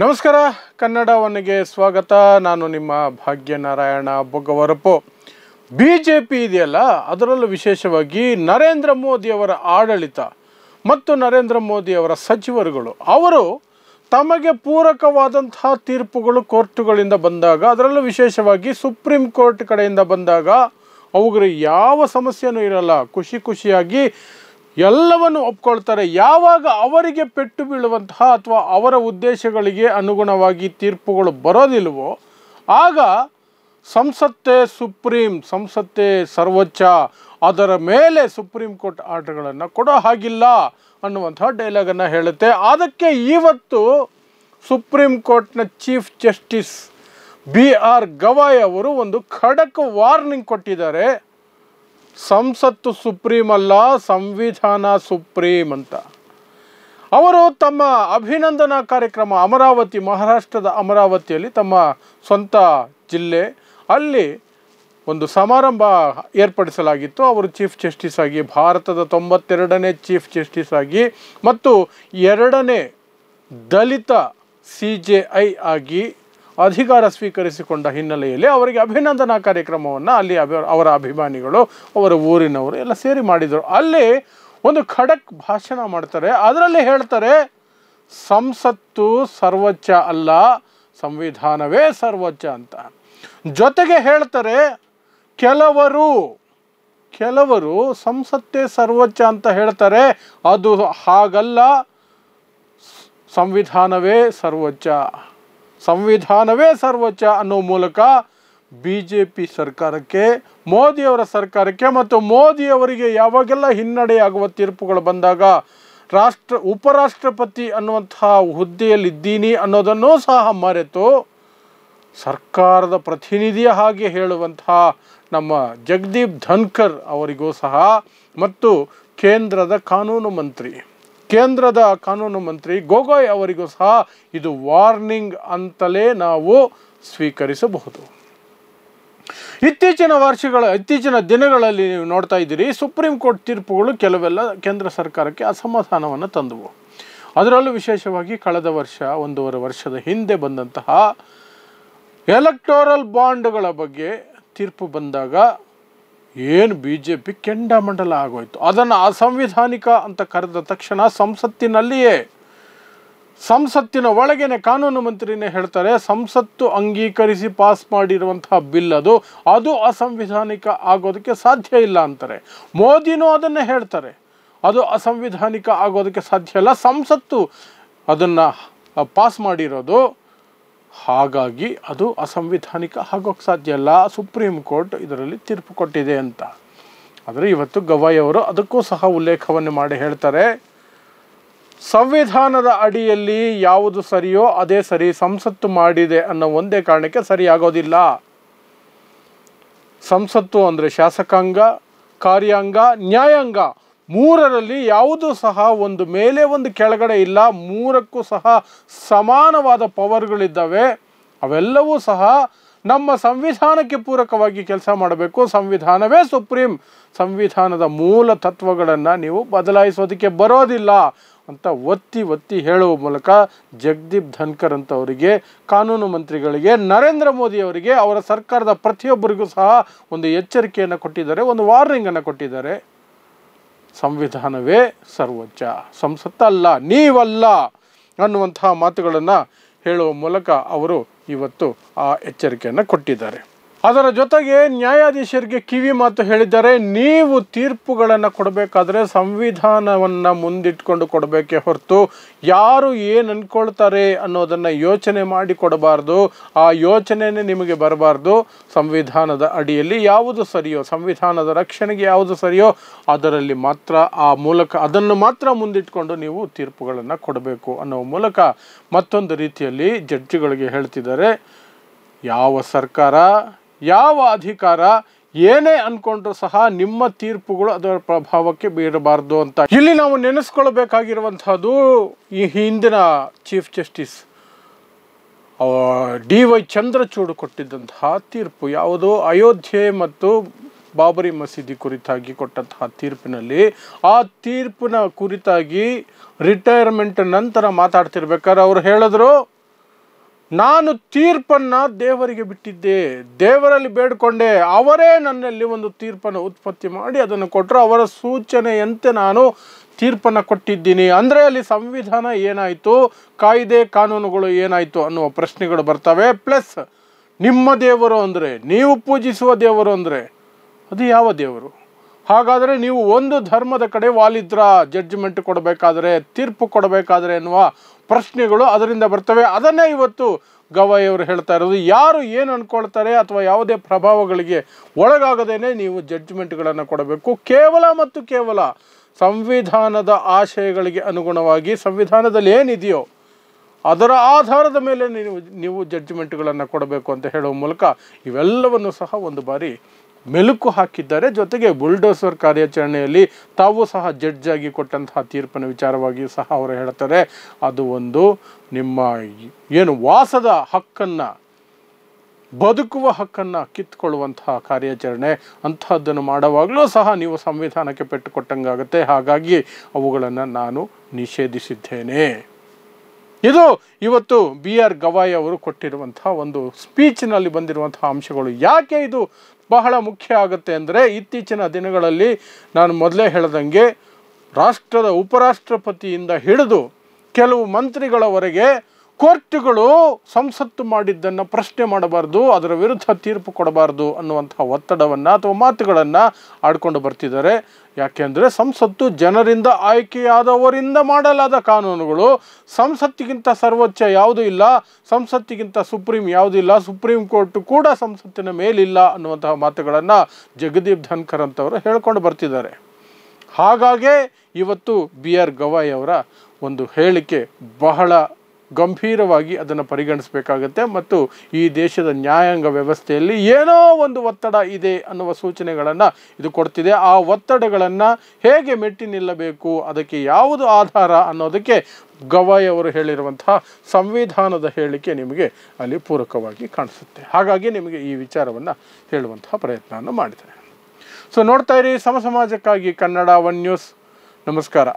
ನಮಸ್ಕಾರ, ಕನ್ನಡ ಒನ್ಗೆ ಸ್ವಾಗತ. ನಾನು ನಿಮ್ಮ ಭಾಗ್ಯನಾರಾಯಣ ಬೊಗ್ಗವರಪು. BJP ಇದೆಯಲ್ಲ, ಅದರಲ್ಲೂ ವಿಶೇಷವಾಗಿ ನರೇಂದ್ರ ಮೋದಿಯವರ ಆಡಳಿತ ಮತ್ತು ನರೇಂದ್ರ ಮೋದಿಯವರ ಸಚಿವರುಗಳು ಅವರು ತಮಗೆ ಪೂರಕವಾದಂತಹ ತೀರ್ಪುಗಳು ಕೋರ್ಟುಗಳಿಂದ ಬಂದಾಗ, ಅದರಲ್ಲೂ ವಿಶೇಷವಾಗಿ ಸುಪ್ರೀಂ ಕೋರ್ಟ್ ಕಡೆಯಿಂದ ಬಂದಾಗ ಅವುಗಳಿಗೆ ಯಾವ ಸಮಸ್ಯೆನೂ ಇರಲ್ಲ. ಖುಷಿಯಾಗಿ ಎಲ್ಲವನ್ನು ಒಪ್ಕೊಳ್ತಾರೆ. ಯಾವಾಗ ಅವರಿಗೆ ಪೆಟ್ಟು ಬೀಳುವಂತಹ ಅಥವಾ ಅವರ ಉದ್ದೇಶಗಳಿಗೆ ಅನುಗುಣವಾಗಿ ತೀರ್ಪುಗಳು ಬರೋದಿಲ್ವೋ ಆಗ ಸಂಸತ್ತೇ ಸರ್ವೋಚ್ಚ, ಅದರ ಮೇಲೆ ಸುಪ್ರೀಂ ಕೋರ್ಟ್ ಆರ್ಡರ್ಗಳನ್ನು ಕೊಡೋ ಹಾಗಿಲ್ಲ ಅನ್ನುವಂತಹ ಡೈಲಾಗನ್ನು ಹೇಳುತ್ತೆ. ಅದಕ್ಕೆ ಇವತ್ತು ಸುಪ್ರೀಂ ಕೋರ್ಟ್ನ ಚೀಫ್ ಜಸ್ಟಿಸ್ BR ಗವಾಯ್ ಅವರು ಒಂದು ಖಡಕ್ ವಾರ್ನಿಂಗ್ ಕೊಟ್ಟಿದ್ದಾರೆ. ಸಂಸತ್ತು ಸುಪ್ರೀಂ ಅಲ್ಲ, ಸಂವಿಧಾನ ಸುಪ್ರೀಂ ಅಂತ. ಅವರು ತಮ್ಮ ಅಭಿನಂದನಾ ಕಾರ್ಯಕ್ರಮ ಮಹಾರಾಷ್ಟ್ರದ ಅಮರಾವತಿಯಲ್ಲಿ, ತಮ್ಮ ಸ್ವಂತ ಜಿಲ್ಲೆ, ಅಲ್ಲಿ ಒಂದು ಸಮಾರಂಭ ಏರ್ಪಡಿಸಲಾಗಿತ್ತು. ಅವರು ಚೀಫ್ ಜಸ್ಟಿಸ್ ಆಗಿ, ಭಾರತದ 92ನೇ ಚೀಫ್ ಜಸ್ಟಿಸ್ ಆಗಿ ಮತ್ತು 2ನೇ ದಲಿತ CJI ಆಗಿ ಅಧಿಕಾರ ಸ್ವೀಕರಿಸಿಕೊಂಡ ಹಿನ್ನೆಲೆಯಲ್ಲಿ ಅವರಿಗೆ ಅಭಿನಂದನಾ ಕಾರ್ಯಕ್ರಮವನ್ನು ಅಲ್ಲಿ ಅವರ ಅಭಿಮಾನಿಗಳು, ಅವರ ಊರಿನವರು ಎಲ್ಲ ಸೇರಿ ಮಾಡಿದರು. ಅಲ್ಲಿ ಒಂದು ಖಡಕ್ ಭಾಷಣ ಮಾಡ್ತಾರೆ. ಅದರಲ್ಲಿ ಹೇಳ್ತಾರೆ, ಸಂಸತ್ತು ಸರ್ವೋಚ್ಚ ಅಲ್ಲ, ಸಂವಿಧಾನವೇ ಸರ್ವೋಚ್ಚ ಅಂತ. ಜೊತೆಗೆ ಹೇಳ್ತಾರೆ, ಕೆಲವರು ಸಂಸತ್ತೇ ಸರ್ವೋಚ್ಚ ಅಂತ ಹೇಳ್ತಾರೆ, ಅದು ಹಾಗಲ್ಲ, ಸಂವಿಧಾನವೇ ಸರ್ವೋಚ್ಚ ಅನ್ನೋ ಮೂಲಕ BJP ಸರ್ಕಾರಕ್ಕೆ, ಮೋದಿಯವರ ಸರ್ಕಾರಕ್ಕೆ ಮತ್ತು ಮೋದಿಯವರಿಗೆ ಯಾವಾಗೆಲ್ಲ ಹಿನ್ನಡೆಯಾಗುವ ತೀರ್ಪುಗಳು ಬಂದಾಗ ಉಪರಾಷ್ಟ್ರಪತಿ ಅನ್ನುವಂತಹ ಹುದ್ದೆಯಲ್ಲಿದ್ದೀನಿ ಅನ್ನೋದನ್ನೂ ಸಹ ಮರೆತು ಸರ್ಕಾರದ ಪ್ರತಿನಿಧಿಯ ಹಾಗೆ ಹೇಳುವಂತಹ ನಮ್ಮ ಜಗದೀಪ್ ಧನ್ಕರ್ ಅವರಿಗೂ ಸಹ ಮತ್ತು ಕೇಂದ್ರದ ಕಾನೂನು ಮಂತ್ರಿ ಗೊಗೊಯ್ ಅವರಿಗೂ ಸಹ ಇದು ವಾರ್ನಿಂಗ್ ಅಂತಲೇ ನಾವು ಸ್ವೀಕರಿಸಬಹುದು. ಇತ್ತೀಚಿನ ದಿನಗಳಲ್ಲಿ ನೀವು ನೋಡ್ತಾ ಇದ್ದೀರಿ, ಸುಪ್ರೀಂ ಕೋರ್ಟ್ ತೀರ್ಪುಗಳು ಕೆಲವೆಲ್ಲ ಕೇಂದ್ರ ಸರ್ಕಾರಕ್ಕೆ ಅಸಮಾಧಾನವನ್ನು ತಂದವು. ಅದರಲ್ಲೂ ವಿಶೇಷವಾಗಿ ಕಳೆದ ವರ್ಷ, 1.5 ವರ್ಷದ ಹಿಂದೆ ಬಂದಂತಹ ಎಲೆಕ್ಟೋರಲ್ ಬಾಂಡ್ಗಳ ಬಗ್ಗೆ ತೀರ್ಪು ಬಂದಾಗ ಏನು BJP ಕೆಂಡಾಮಂಡಲ ಆಗೋಯ್ತು. ಅದನ್ನು ಅಸಂವಿಧಾನಿಕ ಅಂತ ಕರೆದ ತಕ್ಷಣ ಸಂಸತ್ತಿನ ಒಳಗೇನೆ ಕಾನೂನು ಮಂತ್ರಿನೇ ಹೇಳ್ತಾರೆ, ಸಂಸತ್ತು ಅಂಗೀಕರಿಸಿ ಪಾಸ್ ಮಾಡಿರುವಂತಹ ಬಿಲ್ ಅದು ಅಸಂವಿಧಾನಿಕ ಆಗೋದಕ್ಕೆ ಸಾಧ್ಯ ಇಲ್ಲ ಅಂತಾರೆ. ಮೋದಿನೂ ಅದನ್ನೇ ಹೇಳ್ತಾರೆ, ಅದು ಅಸಂವಿಧಾನಿಕ ಆಗೋದಕ್ಕೆ ಸಾಧ್ಯ ಇಲ್ಲ, ಸಂಸತ್ತು ಅದನ್ನು ಪಾಸ್ ಮಾಡಿರೋದು, ಹಾಗಾಗಿ ಅದು ಅಸಂವಿಧಾನಿಕ ಆಗೋಕ್ಕೆ ಸಾಧ್ಯ ಇಲ್ಲ, ಸುಪ್ರೀಂ ಕೋರ್ಟ್ ಇದರಲ್ಲಿ ತೀರ್ಪು ಕೊಟ್ಟಿದೆ ಅಂತ. ಆದರೆ ಇವತ್ತು ಗವಾಯ್ ಅವರು ಅದಕ್ಕೂ ಸಹ ಉಲ್ಲೇಖವನ್ನು ಮಾಡಿ ಹೇಳ್ತಾರೆ, ಸಂವಿಧಾನದ ಅಡಿಯಲ್ಲಿ ಯಾವುದು ಸರಿಯೋ ಅದೇ ಸರಿ, ಸಂಸತ್ತು ಮಾಡಿದೆ ಅನ್ನೋ ಒಂದೇ ಕಾರಣಕ್ಕೆ ಸರಿಯಾಗೋದಿಲ್ಲ. ಸಂಸತ್ತು ಅಂದರೆ ಶಾಸಕಾಂಗ, ಕಾರ್ಯಾಂಗ, ನ್ಯಾಯಾಂಗ, 3ರಲ್ಲಿ ಯಾವುದೂ ಸಹ ಒಂದು ಮೇಲೆ ಒಂದು ಕೆಳಗಡೆ ಇಲ್ಲ, 3ಕ್ಕೂ ಸಹ ಸಮಾನವಾದ ಪವರ್ಗಳಿದ್ದಾವೆ. ಅವೆಲ್ಲವೂ ಸಹ ನಮ್ಮ ಸಂವಿಧಾನಕ್ಕೆ ಪೂರಕವಾಗಿ ಕೆಲಸ ಮಾಡಬೇಕು. ಸಂವಿಧಾನವೇ ಸುಪ್ರೀಂ, ಸಂವಿಧಾನದ ಮೂಲ ತತ್ವಗಳನ್ನು ನೀವು ಬದಲಾಯಿಸೋದಕ್ಕೆ ಬರೋದಿಲ್ಲ ಅಂತ ಒತ್ತಿ ಹೇಳುವ ಮೂಲಕ ಜಗದೀಪ್ ಧನ್ಕರ್ ಅಂತವರಿಗೆ, ಕಾನೂನು ಮಂತ್ರಿಗಳಿಗೆ, ನರೇಂದ್ರ ಮೋದಿ ಅವರಿಗೆ, ಅವರ ಸರ್ಕಾರದ ಪ್ರತಿಯೊಬ್ಬರಿಗೂ ಸಹ ಒಂದು ಎಚ್ಚರಿಕೆಯನ್ನು ಕೊಟ್ಟಿದ್ದಾರೆ, ಒಂದು ವಾರ್ನಿಂಗನ್ನು ಕೊಟ್ಟಿದ್ದಾರೆ. ಸಂವಿಧಾನವೇ ಸರ್ವೋಚ್ಚ, ಸಂಸತ್ತಲ್ಲ, ನೀವಲ್ಲ ಅನ್ನುವಂತಹ ಮಾತುಗಳನ್ನು ಹೇಳುವ ಮೂಲಕ ಅವರು ಇವತ್ತು ಆ ಎಚ್ಚರಿಕೆಯನ್ನು ಕೊಟ್ಟಿದ್ದಾರೆ. ಅದರ ಜೊತೆಗೆ ನ್ಯಾಯಾಧೀಶರಿಗೆ ಕಿವಿ ಮಾತು ಹೇಳಿದ್ದಾರೆ, ನೀವು ತೀರ್ಪುಗಳನ್ನು ಕೊಡಬೇಕಾದ್ರೆ ಸಂವಿಧಾನವನ್ನು ಮುಂದಿಟ್ಕೊಂಡು ಕೊಡಬೇಕೇ ಹೊರತು ಯಾರು ಏನು ಅಂದ್ಕೊಳ್ತಾರೆ ಅನ್ನೋದನ್ನು ಯೋಚನೆ ಮಾಡಿ ಕೊಡಬಾರ್ದು, ಆ ಯೋಚನೆಯೇ ನಿಮಗೆ ಬರಬಾರ್ದು. ಸಂವಿಧಾನದ ಅಡಿಯಲ್ಲಿ ಯಾವುದು ಸರಿಯೋ, ಸಂವಿಧಾನದ ರಕ್ಷಣೆಗೆ ಯಾವುದು ಸರಿಯೋ ಅದರಲ್ಲಿ ಮಾತ್ರ, ಆ ಮೂಲಕ ಅದನ್ನು ಮಾತ್ರ ಮುಂದಿಟ್ಕೊಂಡು ನೀವು ತೀರ್ಪುಗಳನ್ನು ಕೊಡಬೇಕು ಅನ್ನೋ ಮೂಲಕ ಮತ್ತೊಂದು ರೀತಿಯಲ್ಲಿ ಜಡ್ಜಿಗಳಿಗೆ ಹೇಳ್ತಿದ್ದಾರೆ, ಯಾವ ಸರ್ಕಾರ, ಯಾವ ಅಧಿಕಾರ ಏನೇ ಅಂದ್ಕೊಂಡ್ರೂ ಸಹ ನಿಮ್ಮ ತೀರ್ಪುಗಳು ಅದರ ಪ್ರಭಾವಕ್ಕೆ ಬೀರಬಾರ್ದು ಅಂತ. ಇಲ್ಲಿ ನಾವು ನೆನೆಸ್ಕೊಳ್ಬೇಕಾಗಿರುವಂತಹದ್ದು ಈ ಹಿಂದಿನ ಚೀಫ್ ಜಸ್ಟಿಸ್ DY ಚಂದ್ರಚೂಡ್ ಕೊಟ್ಟಿದ್ದಂತಹ ತೀರ್ಪು. ಯಾವುದೋ ಅಯೋಧ್ಯೆ ಮತ್ತು ಬಾಬರಿ ಮಸೀದಿ ಕುರಿತಾಗಿ ಕೊಟ್ಟಂತಹ ತೀರ್ಪಿನಲ್ಲಿ, ಆ ತೀರ್ಪಿನ ಕುರಿತಾಗಿ ರಿಟೈರ್ಮೆಂಟ್ ನಂತರ ಮಾತಾಡ್ತಿರ್ಬೇಕಾದ್ರೆ ಅವರು ಹೇಳಿದ್ರು, ನಾನು ತೀರ್ಪನ್ನು ದೇವರಿಗೆ ಬಿಟ್ಟಿದ್ದೆ, ದೇವರಲ್ಲಿ ಬೇಡಿಕೊಂಡೆ, ಅವರೇ ನನ್ನಲ್ಲಿ ಒಂದು ತೀರ್ಪನ್ನು ಉತ್ಪತ್ತಿ ಮಾಡಿ ಅದನ್ನು ಕೊಟ್ಟರು, ಅವರ ಸೂಚನೆಯಂತೆ ನಾನು ತೀರ್ಪನ್ನು ಕೊಟ್ಟಿದ್ದೀನಿ. ಅಂದರೆ ಅಲ್ಲಿ ಸಂವಿಧಾನ ಏನಾಯಿತು, ಕಾಯ್ದೆ ಕಾನೂನುಗಳು ಏನಾಯಿತು ಅನ್ನುವ ಪ್ರಶ್ನೆಗಳು ಬರ್ತವೆ. ಪ್ಲಸ್ ನಿಮ್ಮ ದೇವರು ಅಂದರೆ, ನೀವು ಪೂಜಿಸುವ ದೇವರು ಅಂದರೆ ಅದು ಯಾವ ದೇವರು? ಹಾಗಾದರೆ ನೀವು ಒಂದು ಧರ್ಮದ ಕಡೆ ವಾಲಿದ್ರ, ಜಡ್ಜ್ಮೆಂಟ್ ಕೊಡಬೇಕಾದ್ರೆ, ತೀರ್ಪು ಕೊಡಬೇಕಾದ್ರೆ ಎನ್ನುವ ಪ್ರಶ್ನೆಗಳು ಅದರಿಂದ ಬರ್ತವೆ. ಅದನ್ನೇ ಇವತ್ತು ಗವಾಯಿ ಅವರು ಹೇಳ್ತಾ ಇರೋದು. ಯಾರು ಏನು ಅಂದ್ಕೊಳ್ತಾರೆ ಅಥವಾ ಯಾವುದೇ ಪ್ರಭಾವಗಳಿಗೆ ಒಳಗಾಗದೇನೆ ನೀವು ಜಡ್ಜ್ಮೆಂಟ್ಗಳನ್ನು ಕೊಡಬೇಕು. ಕೇವಲ ಮತ್ತು ಕೇವಲ ಸಂವಿಧಾನದ ಆಶಯಗಳಿಗೆ ಅನುಗುಣವಾಗಿ, ಸಂವಿಧಾನದಲ್ಲಿ ಏನಿದೆಯೋ ಅದರ ಆಧಾರದ ಮೇಲೆ ನೀವು ಜಡ್ಜ್ಮೆಂಟ್ಗಳನ್ನು ಕೊಡಬೇಕು ಅಂತ ಹೇಳುವ ಮೂಲಕ ಇವೆಲ್ಲವನ್ನು ಸಹ ಒಂದು ಬಾರಿ ಮೆಲುಕು ಹಾಕಿದ್ದಾರೆ. ಜೊತೆಗೆ ಬುಲ್ಡೋಸರ್ ಕಾರ್ಯಾಚರಣೆಯಲ್ಲಿ ತಾವು ಸಹ ಜಡ್ಜ್ ಆಗಿ ಕೊಟ್ಟಂತಹ ತೀರ್ಪಿನ ವಿಚಾರವಾಗಿಯೂ ಸಹ ಅವರು ಹೇಳ್ತಾರೆ, ಅದು ಒಂದು ನಿಮ್ಮ ಏನು ವಾಸದ ಹಕ್ಕನ್ನು, ಬದುಕುವ ಹಕ್ಕನ್ನು ಕಿತ್ಕೊಳ್ಳುವಂತಹ ಕಾರ್ಯಾಚರಣೆ. ಅಂಥದ್ದನ್ನು ಮಾಡುವಾಗಲೂ ಸಹ ನೀವು ಸಂವಿಧಾನಕ್ಕೆ ಪೆಟ್ಟು ಕೊಟ್ಟಂಗಾಗುತ್ತೆ. ಹಾಗಾಗಿ ಅವುಗಳನ್ನು ನಾನು ನಿಷೇಧಿಸಿದ್ದೇನೆ. ಇದು ಇವತ್ತು BR ಗವಾಯಿ ಅವರು ಕೊಟ್ಟಿರುವಂತಹ ಒಂದು ಸ್ಪೀಚ್ನಲ್ಲಿ ಬಂದಿರುವಂತಹ ಅಂಶಗಳು. ಯಾಕೆ ಇದು ಬಹಳ ಮುಖ್ಯ ಆಗುತ್ತೆ ಅಂದರೆ, ಇತ್ತೀಚಿನ ದಿನಗಳಲ್ಲಿ ನಾನು ಮೊದಲೇ ಹೇಳ್ದಂಗೆ ರಾಷ್ಟ್ರದ ಉಪರಾಷ್ಟ್ರಪತಿಯಿಂದ ಹಿಡಿದು ಕೆಲವು ಮಂತ್ರಿಗಳವರೆಗೆ ಕೋರ್ಟುಗಳು ಸಂಸತ್ತು ಮಾಡಿದ್ದನ್ನು ಪ್ರಶ್ನೆ ಮಾಡಬಾರ್ದು, ಅದರ ವಿರುದ್ಧ ತೀರ್ಪು ಕೊಡಬಾರ್ದು ಅನ್ನುವಂಥ ಒತ್ತಡವನ್ನು ಅಥವಾ ಮಾತುಗಳನ್ನು ಆಡ್ಕೊಂಡು ಬರ್ತಿದ್ದಾರೆ. ಯಾಕೆಂದರೆ ಸಂಸತ್ತು ಜನರಿಂದ ಆಯ್ಕೆಯಾದವರಿಂದ ಮಾಡಲಾದ ಕಾನೂನುಗಳು. ಸಂಸತ್ತಿಗಿಂತ ಸರ್ವೋಚ್ಚ ಯಾವುದೂ ಇಲ್ಲ, ಸಂಸತ್ತಿಗಿಂತ ಸುಪ್ರೀಂ ಯಾವುದೂ ಇಲ್ಲ, ಸುಪ್ರೀಂ ಕೋರ್ಟ್ ಕೂಡ ಸಂಸತ್ತಿನ ಮೇಲಿಲ್ಲ ಅನ್ನುವಂತಹ ಮಾತುಗಳನ್ನು ಜಗದೀಪ್ ಧನ್ಕರ್ ಅಂತವರು ಹೇಳ್ಕೊಂಡು ಬರ್ತಿದ್ದಾರೆ. ಹಾಗಾಗಿ ಇವತ್ತು BR ಗವಾಯಿ ಅವರ ಒಂದು ಹೇಳಿಕೆ ಬಹಳ ಗಂಭೀರವಾಗಿ ಅದನ್ನು ಪರಿಗಣಿಸಬೇಕಾಗತ್ತೆ. ಮತ್ತು ಈ ದೇಶದ ನ್ಯಾಯಾಂಗ ವ್ಯವಸ್ಥೆಯಲ್ಲಿ ಏನೋ ಒಂದು ಒತ್ತಡ ಇದೆ ಅನ್ನುವ ಸೂಚನೆಗಳನ್ನು ಇದು ಕೊಡ್ತಿದೆ. ಆ ಒತ್ತಡಗಳನ್ನು ಹೇಗೆ ಮೆಟ್ಟಿ ನಿಲ್ಲಬೇಕು, ಅದಕ್ಕೆ ಯಾವುದು ಆಧಾರ ಅನ್ನೋದಕ್ಕೆ ಗವಾಯಿ ಅವರು ಹೇಳಿರುವಂತಹ ಸಂವಿಧಾನದ ಹೇಳಿಕೆ ನಿಮಗೆ ಅಲ್ಲಿ ಪೂರಕವಾಗಿ ಕಾಣಿಸುತ್ತೆ. ಹಾಗಾಗಿ ನಿಮಗೆ ಈ ವಿಚಾರವನ್ನು ಹೇಳುವಂತಹ ಪ್ರಯತ್ನವನ್ನು ಮಾಡಿದ್ದಾರೆ. ಸೊ ನೋಡ್ತಾ ಇರಿ ಸಮ ಸಮಾಜಕ್ಕಾಗಿ ಕನ್ನಡ 1 ನ್ಯೂಸ್. ನಮಸ್ಕಾರ.